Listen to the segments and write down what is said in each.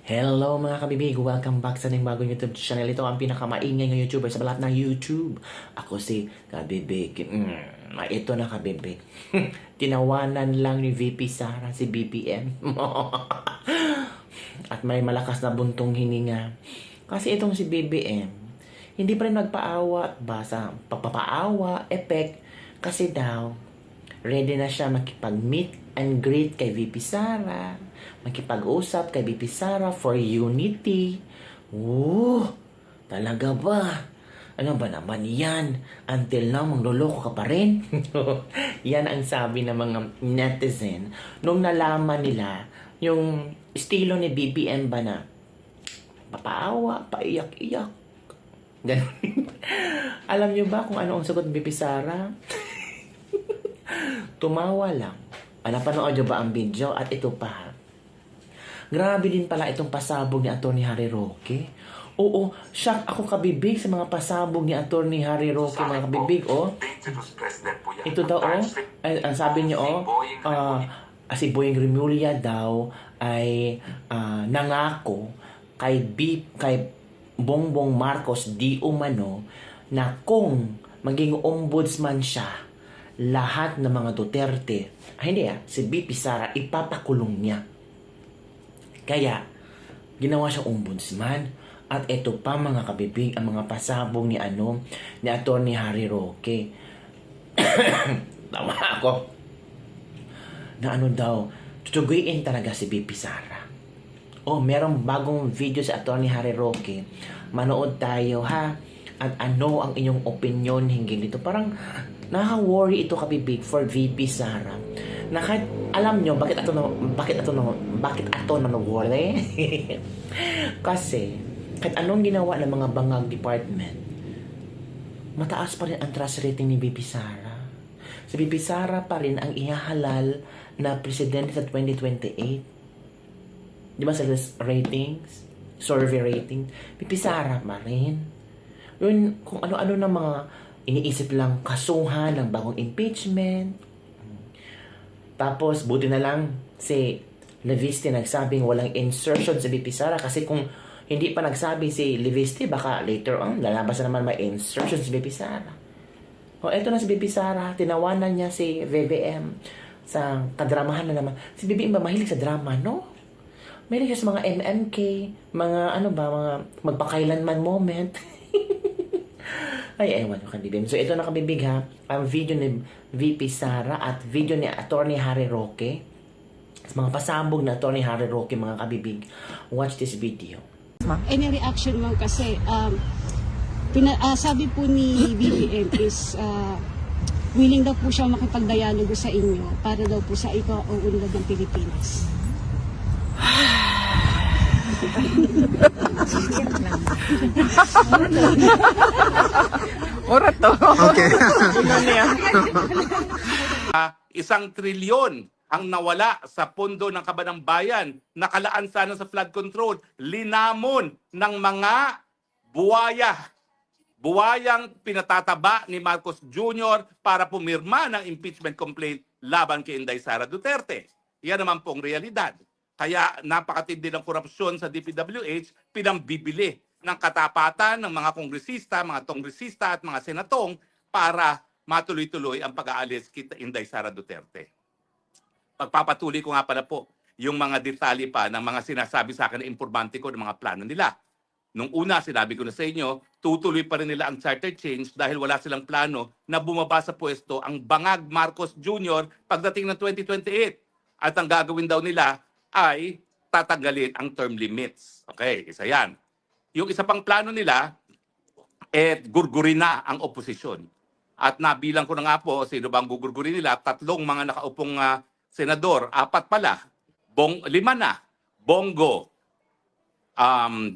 Hello mga kabibig! Welcome back sa ating bagong YouTube channel. Ito ang pinakamaingay ng YouTuber sa balat ng YouTube. Ako si Kabibig. Ito na Kabibig. Tinawanan lang ni VP Sara si BBM. At may malakas na buntong hininga. Kasi itong si BBM, hindi pa rin nagpaawa at basa pagpapaawa, effect. Kasi daw, ready na siya makipag-meet and greet kay VP Sara. Makipag-usap kay VP Sara for unity. Talaga ba? Ano ba naman yan? Until now, mangloloko ka pa rin? Yan ang sabi ng mga netizen nung nalaman nila yung estilo ni BBM ba na papaawa, paiyak-iyak. Ganun. Alam nyo ba kung ano ang sagot ni VP Sara? Tumawa lang. Napanood nyo ba ang video? At ito pa. Grabe din pala itong pasabog ni Atty. Harry Roque. Oo, shock ako Kabibig sa mga pasabog ni Atty. Harry Roque, mga kabibig. Ito daw, ang sabi niyo, si Boying Remulla daw ay nangako kay Bongbong Marcos di umano na kung maging ombudsman siya, lahat ng mga Duterte, si VP Sara, ipapakulong niya. Kaya, ginawa siyang ombudsman. At ito pa mga kabibig, ang mga pasabog ni Atty. Harry Roque. Tama ako. Na daw, tutuguin talaga si VP Sara. Merong bagong video sa Atty. Harry Roque. Manood tayo ha. At ano ang inyong opinion hinggil dito? Parang nakaka-worry ito kabibig for VP Sara. Na kahit alam nyo bakit ato na worry? Kasi kahit anong ginawa ng mga bangag department, mataas pa rin ang trust rating ni VP Sara. Si VP Sara pa rin ang ihahalal na presidente sa 2028. Di ba sa ratings? Survey rating? VP Sara pa rin. Yun, kung ano-ano na mga iniisip lang kasuhan ng bagong impeachment. Tapos, buti na lang si Leviste nagsabing walang insertion sa VP Sara kasi kung hindi pa nagsabi si Leviste, baka later on, lalabas na naman may insertion si VP Sara. Eto na si VP Sara, tinawanan niya si VBM sa kadramahan na naman. Si BBM ba mahilig sa drama, no? Mahilig siya sa mga MMK, mga mga magpakailanman moment. Ay, ewan ko kabibig. So, ito na kabibig ha. Ang video ni VP Sara at video ni Atty. Harry Roque. Sa mga pasabog na Atty. Harry Roque, mga kabibig. Watch this video. Any reaction mo kasi sabi po ni BBM is willing daw po siya makipag-dialogo sa inyo para daw po sa ikaw-unlad ng Pilipinas. Ora to. Okay. Isang trilyon ang nawala sa pondo ng Kabanang Bayan, nakalaan sana sa flood control, linamon ng mga buwayang pinatataba ni Marcos Jr. para pumirma ng impeachment complaint laban kay Inday Sara Duterte. Yan naman pong realidad. Kaya napakatindi ng korupsyon sa DPWH, pinambibili ng katapatan ng mga kongresista, at mga senatong para matuloy-tuloy ang pag-aalis kay Inday Sara Duterte. Pagpapatuloy ko nga pala po yung mga detalye pa ng mga sinasabi sa akin na informante ko ng mga plano nila. Nung una, sinabi ko na sa inyo, tutuloy pa rin nila ang charter change dahil wala silang plano na bumaba sa pwesto ang bangag Marcos Jr. pagdating ng 2028. At ang gagawin daw nila ay tatanggalin ang term limits. Okay, isa yan. Yung isa pang plano nila, gurgurin na ang oposisyon. At nabilang ko na nga po, sino bang gugurgurin nila? 3 mga nakaupong senador, 4 pala. 5 na. Bongo,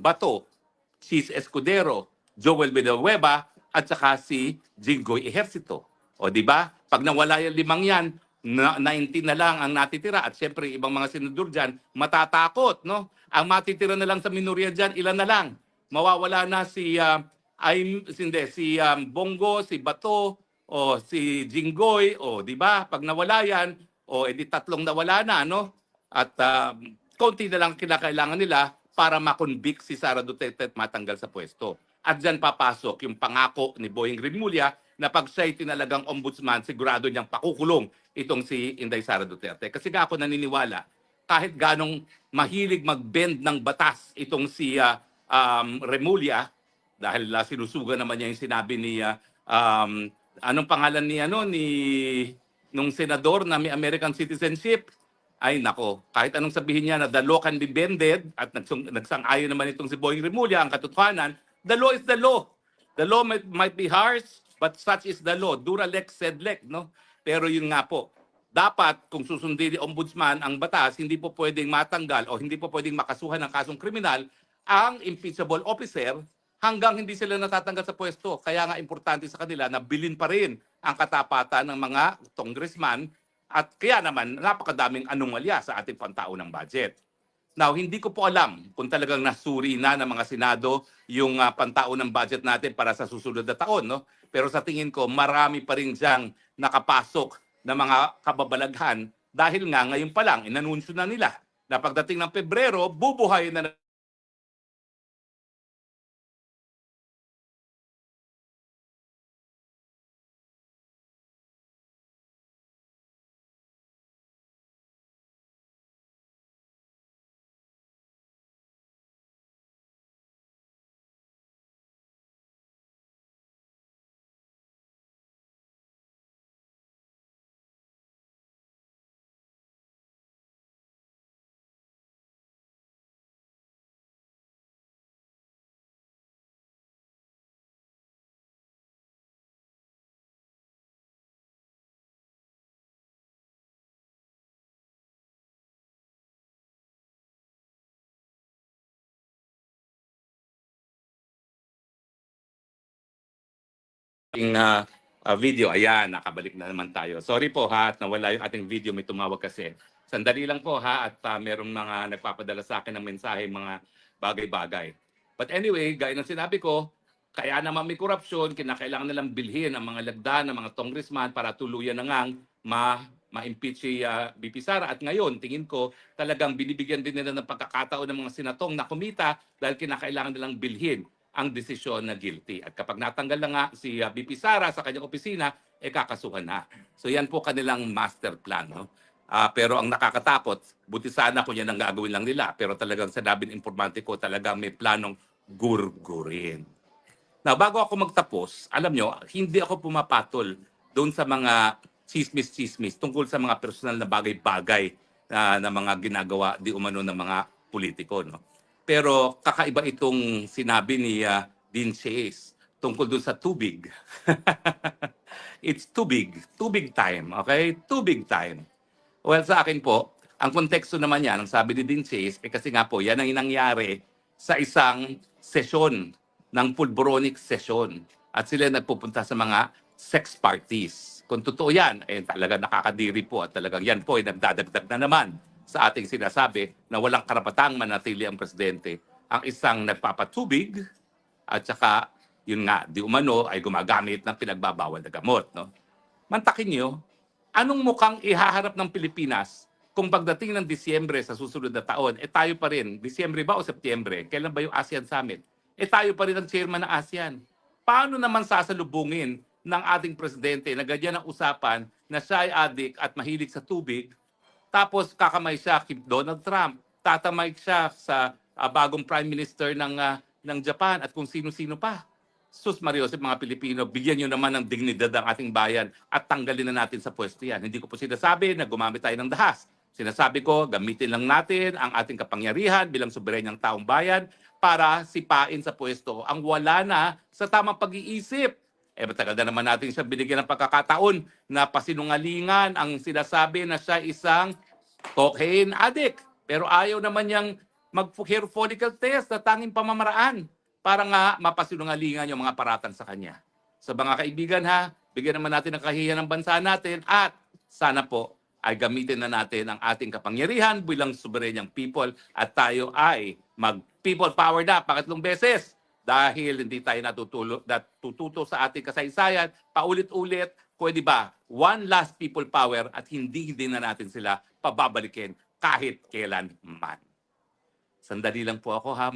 Bato, Chis Escudero, Joel Villanueva, at saka si Jinggoy Ejercito. O di ba? Pag nawala yung 5 yan, 19 na lang ang natitira. At syempre, ibang mga senador dyan, matatakot, no? Ang matitira na lang sa minorya dyan, ilan na lang? Mawawala na si Bongo, si Bato, o si Jinggoy, o di ba? Pag nawala yan, edi 3 nawala na, no? At konti na lang kinakailangan nila para makonvict si Sara Duterte at matanggal sa pwesto. At dyan papasok yung pangako ni Boying Rimulya na pag siya'y tinalagang ombudsman, sigurado niyang pakukulong itong si Inday Sara Duterte. Kasi nga ako naniniwala, kahit ganong mahilig mag-bend ng batas itong si Remulla, dahil sinusuga naman niya yung sinabi ni anong pangalan ni nung senador na may American citizenship. Ay nako, kahit anong sabihin niya na the law can be bended at nagsang-ayon naman itong si Boying Rimulya, ang katotohanan, the law is the law. The law might be harsh, but such is the law. Dura lex sed lex, no? Pero yun nga po, dapat kung susundin ni ombudsman ang batas, hindi po pwedeng matanggal o hindi po pwedeng makasuhan ng kasong kriminal ang impeachable officer hanggang hindi sila natatanggal sa pwesto. Kaya nga importante sa kanila na bilin pa rin ang katapatan ng mga congressman at kaya naman napakadaming anomalya sa ating pantaunang budget. Now, hindi ko po alam kung talagang nasuri na ng mga Senado yung pantaunang budget natin para sa susunod na taon. No? Pero sa tingin ko, marami pa rin diyang nakapasok na mga kababalaghan dahil nga ngayon pa lang, inanunsyo na nila na pagdating ng Pebrero, bubuhay na video. Ayan, nakabalik na naman tayo. Sorry po ha, at nawala yung ating video. May tumawag kasi. Sandali lang po ha, at merong mga nagpapadala sa akin ng mensahe, mga bagay-bagay. But anyway, gaya ng sinabi ko, kaya naman may korupsyon, kinakailangan nilang bilhin ang mga lagda ng mga congressman para tuluyan na ngang ma-impeach si BP Sara. At ngayon, tingin ko, talagang binibigyan din nila ng pagkakataon ng mga senatong na kumita dahil kinakailangan nilang bilhin ang desisyon na guilty. At kapag natanggal na nga si BP Sara sa kanyang opisina, kakasuhan na. So yan po kanilang master plan. No? Pero ang nakakatakot, buti sana kung yan ang gagawin lang nila. Pero talagang sinabi ng informante ko, talagang may planong gurgurin. Now, bago ako magtapos, alam nyo, hindi ako pumapatol doon sa mga chismis-chismis tungkol sa mga personal na bagay-bagay na mga ginagawa di umano ng mga politiko. No? Pero kakaiba itong sinabi ni Dean Chase tungkol dun sa tubig. It's too big. Too big time. Okay? Too big time. Well, sa akin po, ang konteksto naman yan, ang sabi ni Dean Chase, kasi nga po, yan ang nangyari sa isang sesyon ng pulboronic session. At sila nagpupunta sa mga sex parties. Kung totoo yan, talaga nakakadiri po at talagang yan po ay nagdadagdag na naman sa ating sinasabi na walang karapatang manatili ang presidente ang isang nagpapatubig at saka yun nga, di umano ay gumagamit ng pinagbabawal na gamot. No? Mantakin nyo, anong mukhang ihaharap ng Pilipinas kung pagdating ng Disyembre sa susunod na taon, tayo pa rin, Disyembre ba o Setyembre? Kailan ba yung ASEAN Summit? Tayo pa rin ang chairman ng ASEAN. Paano naman sasalubungin ng ating presidente na ganyan ang usapan na siya ay adik at mahilig sa tubig, tapos kakamay siya kay Donald Trump, tatamay siya sa bagong Prime Minister ng Japan at kung sino-sino pa. Sus Marios, mga Pilipino, bigyan nyo naman ng dignidad ang ating bayan at tanggalin na natin sa pwesto yan. Hindi ko po sinasabi na gumamit tayo ng dahas. Sinasabi ko, gamitin lang natin ang ating kapangyarihan bilang soberenyang taong bayan para sipain sa pwesto ang wala na sa tamang pag-iisip. Matagal na naman natin siya binigyan ng pagkakataon na pasinungalingan ang sinasabi na siya isang cocaine addict. Pero ayaw naman niyang mag-hair follicle test na tanging pamamaraan para nga mapasinungalingan yung mga paratang sa kanya. So mga kaibigan ha, bigyan naman natin ang kahihiyan ng bansa natin at sana po ay gamitin na natin ang ating kapangyarihan bilang soberenyang people at tayo ay mag-people power na pangatlong beses. Dahil hindi tayo natututo sa ating kasaysayan, paulit-ulit, pwede ba, one last people power at hindi na natin sila pababalikin kahit kailan man. Sandali lang po ako ha,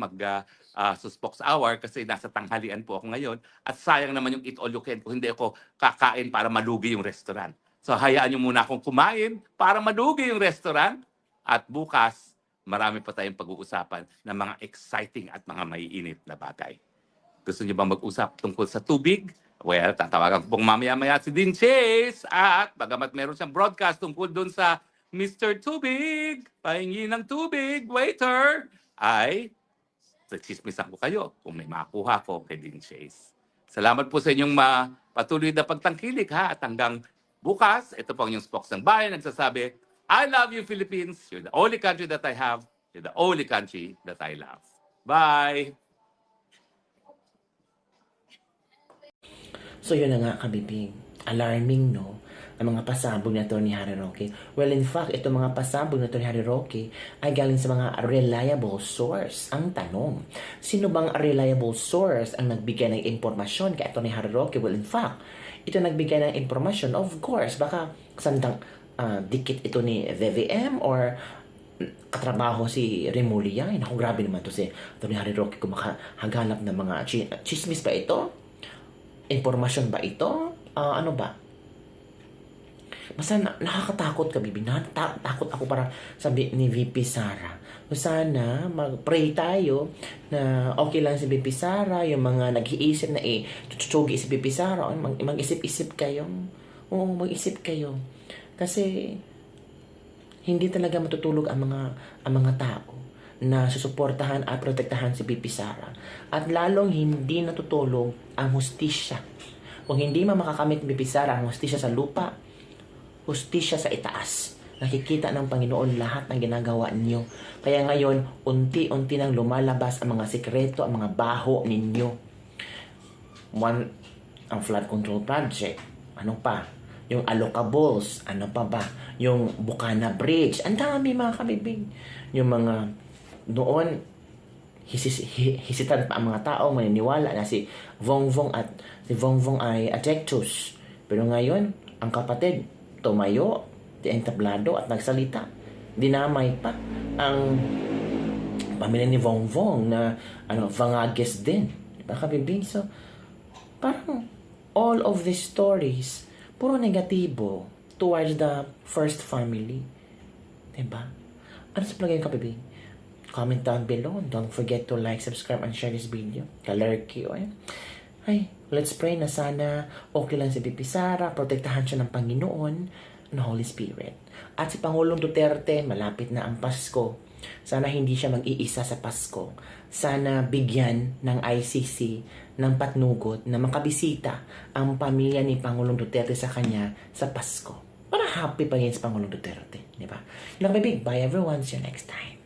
suspox hour kasi nasa tanghalian po ako ngayon. At sayang naman yung eat all you can kung hindi ako kakain para malugi yung restaurant. So hayaan nyo muna akong kumain para malugi yung restaurant. At bukas, marami pa tayong pag-uusapan ng mga exciting at mga maiinit na bagay. Gusto niyo bang mag-usap tungkol sa tubig? Well, tatawagan ko pong mamaya-maya si Dean Chase. At bagamat meron siyang broadcast tungkol doon sa Mr. Tubig, pahingi ng tubig, waiter, ay chismisan ko kayo kung may makuha ko kay Dean Chase. Salamat po sa inyong patuloy na pagtangkilik ha. At hanggang bukas, ito po ang inyong spokes ng bayan nagsasabi, I love you Philippines. You're the only country that I have. You're the only country that I love. Bye! So yun na nga kabibing. Alarming, no? Ang mga pasabog na ni Harry Roque. Well, in fact, itong mga pasabog na ni Harry Roque ay galing sa mga reliable source. Ang tanong, sino bang reliable source ang nagbigay ng impormasyon kay ni Harry Roque? Well, in fact, ito nagbigay ng impormasyon. Of course, baka sandang dikit ito ni VVM or katrabaho si Remulla. Ay, naku, grabe naman to si ni Harry Roque kung makahaganap ng mga chismis ba ito? Impormasyon ba ito? Ano ba? Basta nakakatakot ka, bibi. Takot ako para sabi ni VP Sara. So, sana mag-pray tayo na okay lang si VP Sara, yung mga nag-iisip na chuchugi si VP Sara, mag-isip-isip kayo. Oo, mag-isip kayo. Kasi hindi talaga matutulog ang mga tao na susuportahan at protektahan si VP Sara. At lalong hindi natutulog ang hustisya. Kung hindi makakamit ni VP Sara ang hustisya sa lupa, hustisya sa itaas. Nakikita ng Panginoon lahat ng ginagawa ninyo. Kaya ngayon, unti-unti nang lumalabas ang mga sikreto, ang mga baho ninyo. One, ang flood control project. Ano pa? Yung allocables. Ano pa ba? Yung Bukana Bridge. Ang dami mga kabibig. Yung mga noon, hisitan pa ang mga tao maniniwala na si Vongvong ay adjectus. Pero ngayon, ang kapatid, tumayo, entablado at nagsalita. Dinamay pa ang pamilya ni Vongvong na Vangages din. Diba kabibig? So, parang all of these stories, puro negatibo towards the first family. Diba? Ano sa palagay kabibig? Comment down below. Don't forget to like, subscribe, and share this video. Kalerky, ay, let's pray na sana okay lang si VP Sara, protektahan siya ng Panginoon, ng Holy Spirit. At si Pangulong Duterte, malapit na ang Pasko. Sana hindi siya mag-iisa sa Pasko. Sana bigyan ng ICC ng patnugot na makabisita ang pamilya ni Pangulong Duterte sa kanya sa Pasko. Para happy pa rin si Pangulong Duterte. Di ba? Bye everyone. See you next time.